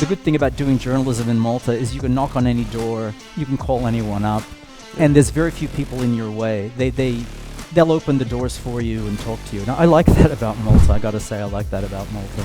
good thing about doing journalism in Malta is you can knock on any door, you can call anyone up, and there's very few people in your way. They'll open the doors for you and talk to you. Now, I like that about Malta. I gotta say, I like that about Malta.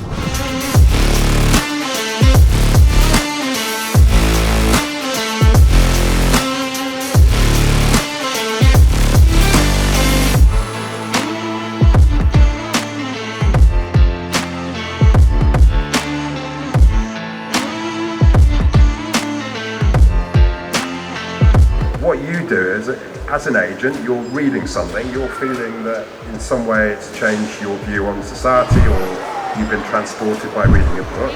What you do is, as an agent, you're reading something, you're feeling that in some way it's changed your view on society, or you've been transported by reading a book.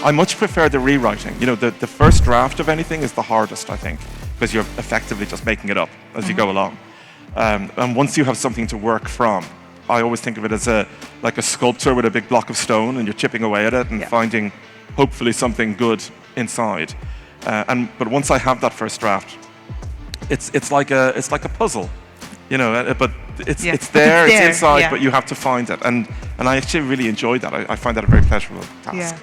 I much prefer the rewriting. You know, the first draft of anything is the hardest, I think, because you're effectively just making it up as you go along. And once you have something to work from, I always think of it as like a sculptor with a big block of stone, and you're chipping away at it and finding, hopefully, something good inside. But once I have that first draft, it's like a puzzle, you know. But it's there, it's inside, but you have to find it. And I actually really enjoyed that. I find that a very pleasurable task.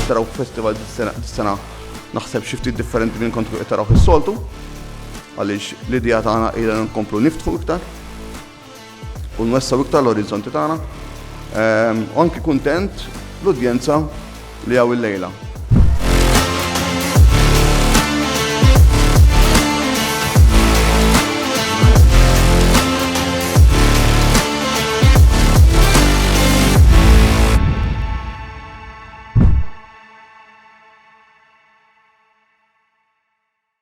taraw festival dis-sena naħseb xi ftit differenti minn kontu qed taraw fis-soltu għaliex l-idea tagħna ilha nkomplu niftħu iktar u nwessaw iktar l-orizzonti tagħna. Anki kuntent l-udjenza li hawn illejla.